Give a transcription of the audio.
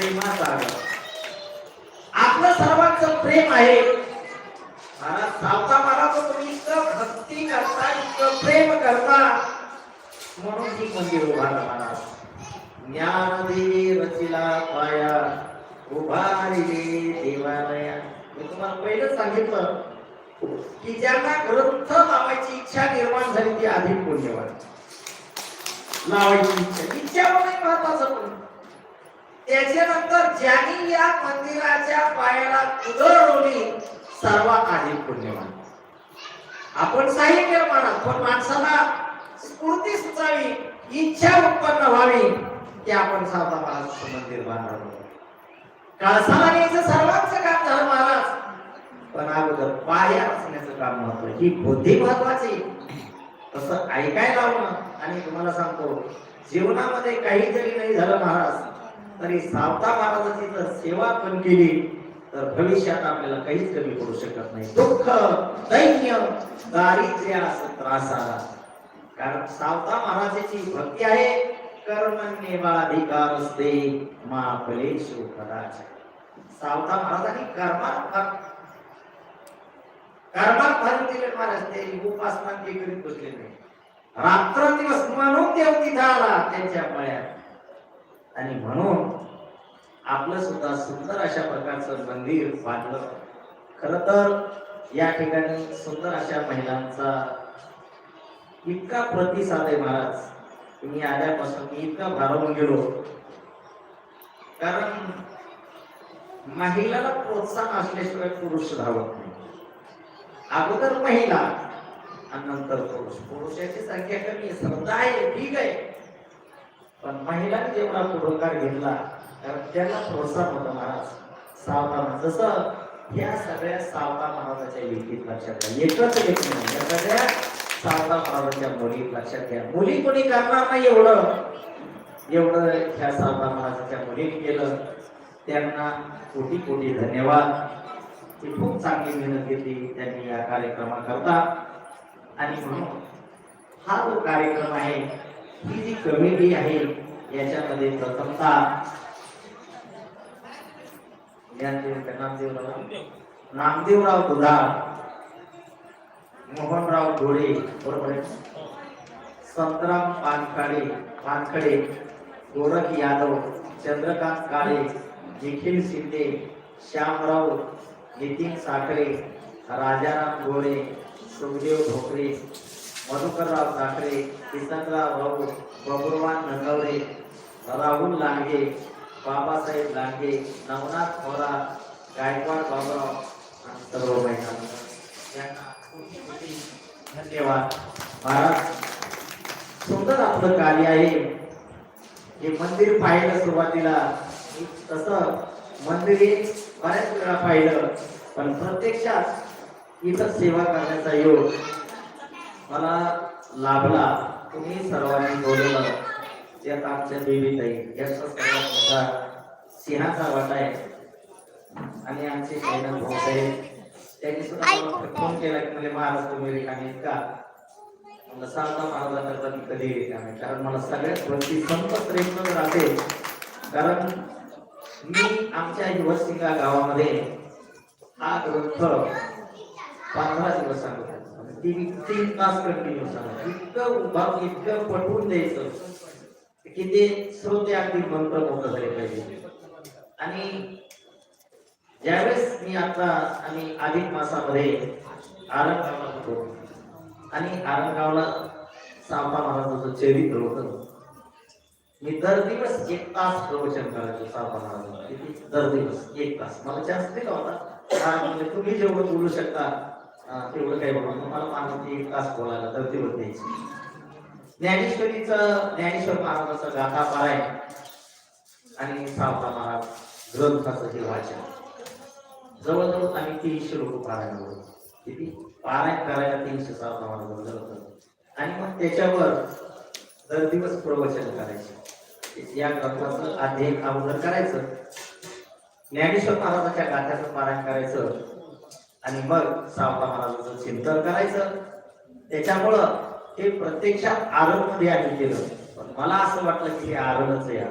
प्रेमाचा आपलं सर्वांचं प्रेम आहे. महाराज सावता महाराज तुम्ही इतकं भक्ती करता, इतकं प्रेम करता, म्हणून ही मंदिर उभारलं. महाराज ज्ञानदेवी रचिला पाया, उभारले देवालया. मी तुम्हाला पहिलं सांगितलं की ज्यांना ग्रंथ लावायची इच्छा निर्माण झाली ती अधिक पुण्यवान. लावायची इच्छा होणे महत्वाचं. पण त्याच्यानंतर ज्यांनी या मंदिराच्या पायाला उधळवली सर्वात अधिक पुण्यवान. आपण साहित्य म्हणा, पण माणसाला स्फूर्ती सुचावी, इच्छा उत्पन्न व्हावी की आपण सावता महाराजांचं मंदिर बांधावं. कळसाला न्यायचं सर्वांचं काम झालं महाराज, पण अगोदर पाया असण्याचं काम महत्वाचं. ही बुद्धी महत्वाची. तसं ऐकायला लावणं. आणि तुम्हाला सांगतो जीवनामध्ये काही जरी नाही झालं महाराज, तरी सावता महाराजांची जर सेवा पण केली तर भविष्यात आपल्याला काहीच कमी पडू शकत नाही. दुःख, दैन्य, दारिद्र्य असं त्रास आला, कारण सावता महाराजांची भक्ती आहे. कर्मण्येवाधिकार असते मा फलेषु कदाचन. सावता महाराजांनी कर्मात भरून दिले महाराज. ते उपासना ते करीत बसले नाही. रात्रंदिवस म्हणून देव तिथं आला त्यांच्या पायात. आणि म्हणून आपलं सुद्धा सुंदर अशा प्रकारचं मंदिर बांधलं. खर तर या ठिकाणी सुंदर अशा महिलांचा इतका प्रतिसाद आहे महाराज. तुम्ही आल्यापासून मी इतका भारावून गेलो, कारण महिलाला प्रोत्साहन असल्याशिवाय पुरुष धावत नाही. अगोदर महिला आणि नंतर पुरुष. पुरुषाची संख्या कमी आहे, श्रद्धा आहे, ठीक आहे, पण महिलांनी जेवढा पुढाकार घेतला कारण त्याला प्रोत्साहन होतं महाराज. सावता जसं या सगळ्या सावता महाराजाच्या लेखीत लक्षात घ्या. एकच एक नाही, या सगळ्या सावता महाराजांच्या मुली लक्षात घ्या. मुली कोणी करणार नाही एवढं ह्या सावता महाराजांच्या मुलीने केलं. त्यांना कोटी कोटी धन्यवाद. ती खूप चांगली मेहनत घेतली त्यांनी या कार्यक्रमाकरता. आणि म्हणून हा जो कार्यक्रम आहे, ही जी कमिटी आहे, याच्यामध्ये प्रथमतः नामदेवराव दुधाळ, मोहनराव घोडे, बरोबर आहे, संतराम पानखडे, गोरख यादव, चंद्रकांत काळे, निखिल शिंदे, श्यामराव, नितीन साखरे, राजाराम गोळे, सुखदेव ढोकरे, मधुकरराव साखरे, किसनराव भाऊ, बबुरवान नंगवरे, राहुल लांडगे, बाबासाहेब लांडगे, नवनाथ मोरा, गायकवाड बाबराव आणि सर्व महिलांना धन्यवाद. महाराज सुंदर आपलं कार्य आहे. हे मंदिर पाहिलं सुरुवातीला, तसं मंदिर बऱ्याच वेळा पाहिलं, पण प्रत्यक्षात इथं सेवा करण्याचा योग मला लाभला. तुम्ही सर्वांनी बोलवलं, त्यात आमच्या देवीताई याचा सर्वात मोठा सिंहाचा वाटा आहे. आणि आमचे शैनाथ भाऊसाहेब त्यांनी सुद्धा फोन केला की मला महाराज तुम्ही रिकामी का. मला सावता महाराजांकरता मी कधी रिकामी, कारण मला सगळ्यात वरती संत प्रेम राहते. कारण मी आमच्या युवसिंगा गावामध्ये हा ग्रंथ 15 दिवस सांगतो. 3 तास कंटिन्यू सांगतो. इतकं उभा, इतकं पटवून द्यायचं की ते श्रोते अगदी मंत्रमुग्ध झाले पाहिजे. आणि ज्यावेळेस मी आता आम्ही अधिक मासामध्ये आरणगावला होतो आणि आरणगावला सावता महाराजांचं चरित्र होतं. मी दर दिवस 1 तास प्रवचन करायचो सावता महाराजांना. किती? दर दिवस 1 तास. मला चान्स दिला होता. म्हणजे तुम्ही जेवढं बोलू शकता तेवढं काही बोला. मला मानवती 1 तास बोलायला दर दिवस द्यायची. ज्ञानेश्वर महाराजांचा गाथा पारायण आणि सावता महाराज ग्रंथाचं हे वाचन जवळजवळ आम्ही 300 लोक पारायण करू. किती? पारायण करायला 300 सावता महाराज. आणि मग त्याच्यावर दर दिवस प्रवचन करायचे. या ग्रंथाचं अध्ययन अगोदर करायचं, ज्ञानेश्वर महाराजांच्या गाथ्याचं पारायण करायचं आणि मग सावता महाराजांचं चिंतन करायचं. त्याच्यामुळं हे प्रत्यक्षात आरणमध्ये आम्ही केलं. पण मला असं वाटलं की हे आरणच आहे.